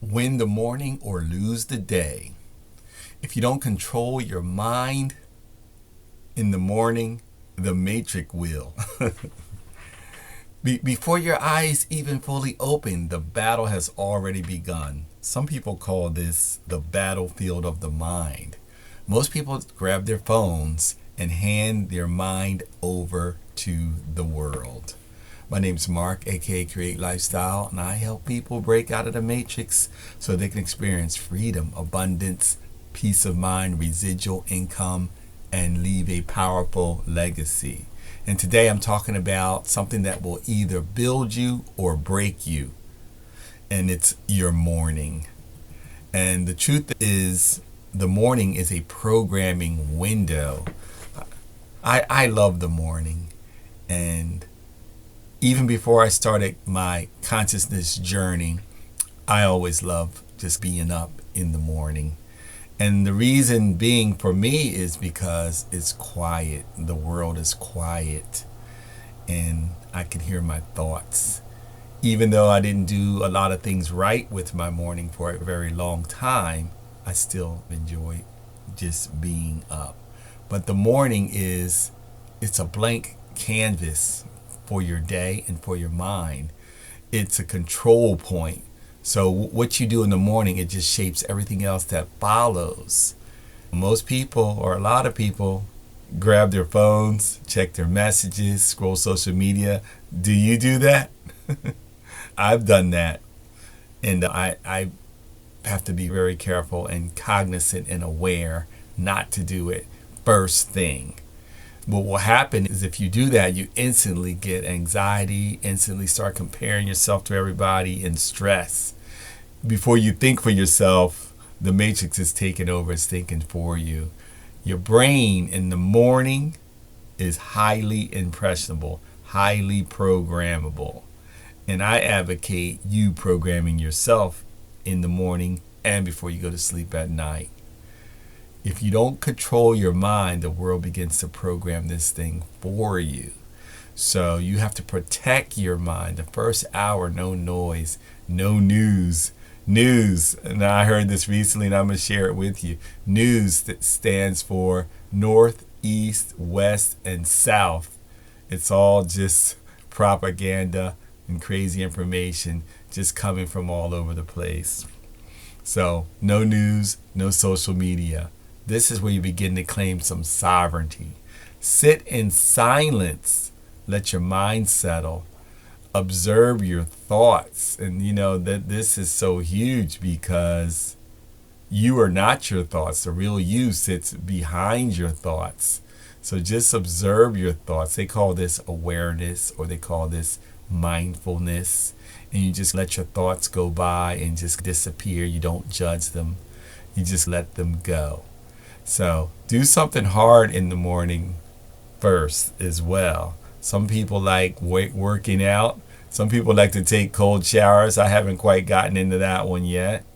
Win the morning or lose the day. If you don't control your mind in the morning, the matrix will. Before your eyes even fully open, the battle has already begun. Some people call this the battlefield of the mind. Most people grab their phones and hand their mind over to the world. My name's Mark, aka Create Lifestyle, and I help people break out of the matrix so they can experience freedom, abundance, peace of mind, residual income, and leave a powerful legacy. And today I'm talking about something that will either build you or break you, and it's your morning. And the truth is, the morning is a programming window. I love the morning, and even before I started my consciousness journey, I always loved just being up in the morning. And the reason being for me is because it's quiet. The world is quiet, and I can hear my thoughts. Even though I didn't do a lot of things right with my morning for a very long time, I still enjoy just being up. But the morning it's a blank canvas for your day and for your mind. It's a control point. So what you do in the morning, it just shapes everything else that follows. Most people, or a lot of people, grab their phones, check their messages, scroll social media. Do you do that? I've done that. And I have to be very careful and cognizant and aware not to do it first thing. What will happen is if you do that, you instantly get anxiety, instantly start comparing yourself to everybody, and stress. Before you think for yourself, the matrix is taking over, it's thinking for you. Your brain in the morning is highly impressionable, highly programmable. And I advocate you programming yourself in the morning and before you go to sleep at night. If you don't control your mind, the world begins to program this thing for you. So you have to protect your mind. The first hour, no noise, no news. News, and I heard this recently and I'm going to share it with you. News that stands for North, East, West, and South. It's all just propaganda and crazy information just coming from all over the place. So no news, no social media. This is where you begin to claim some sovereignty. Sit in silence. Let your mind settle. Observe your thoughts. And you know that this is so huge because you are not your thoughts. The real you sits behind your thoughts. So just observe your thoughts. They call this awareness, or they call this mindfulness. And you just let your thoughts go by and just disappear. You don't judge them. You just let them go. So do something hard in the morning first as well. Some people like working out. Some people like to take cold showers. I haven't quite gotten into that one yet.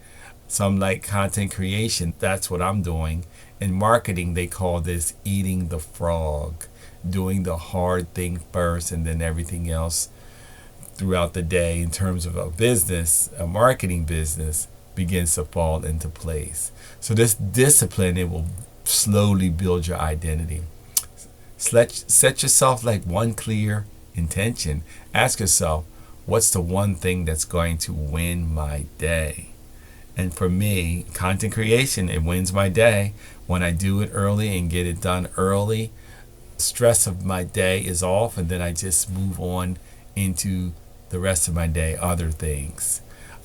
Some like content creation. That's what I'm doing. In marketing, they call this eating the frog, doing the hard thing first and then everything else throughout the day in terms of a business, a marketing business, begins to fall into place. So this discipline, it will slowly build your identity. Set yourself like one clear intention. Ask yourself, what's the one thing that's going to win my day? And for me, content creation, it wins my day. When I do it early and get it done early, stress of my day is off, and then I just move on into the rest of my day, other things.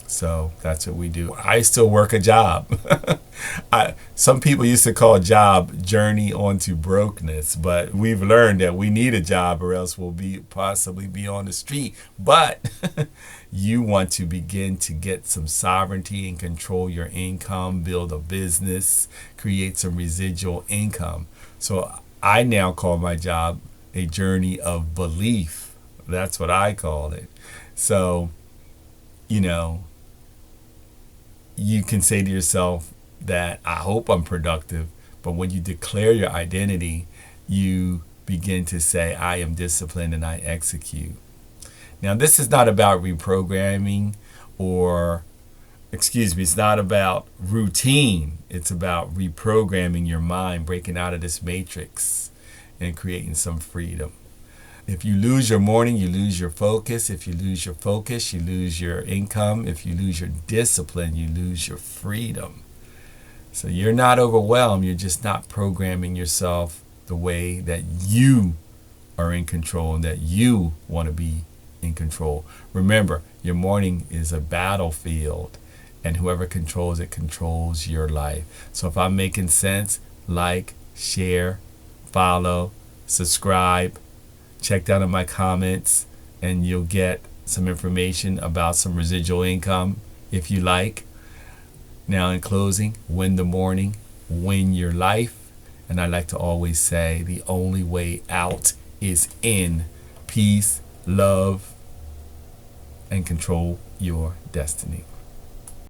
So that's what we do. I still work a job. Some people used to call a job journey onto brokenness, but we've learned that we need a job or else we'll possibly be on the street. But you want to begin to get some sovereignty and control your income, build a business, create some residual income. So I now call my job a journey of belief. That's what I call it. So, you know, you can say to yourself that I hope I'm productive, but when you declare your identity, you begin to say, I am disciplined and I execute. Now, this is not about reprogramming or It's not about routine. It's about reprogramming your mind, breaking out of this matrix and creating some freedom. If you lose your morning, you lose your focus. If you lose your focus, you lose your income. If you lose your discipline, you lose your freedom. So you're not overwhelmed. You're just not programming yourself the way that you are in control and that you want to be in control. Remember, your morning is a battlefield, and whoever controls it controls your life. So if I'm making sense, like, share, follow, subscribe, check down in my comments, and you'll get some information about some residual income if you like. Now, in closing, win the morning, win your life. And I like to always say the only way out is in. Peace, love, and control your destiny.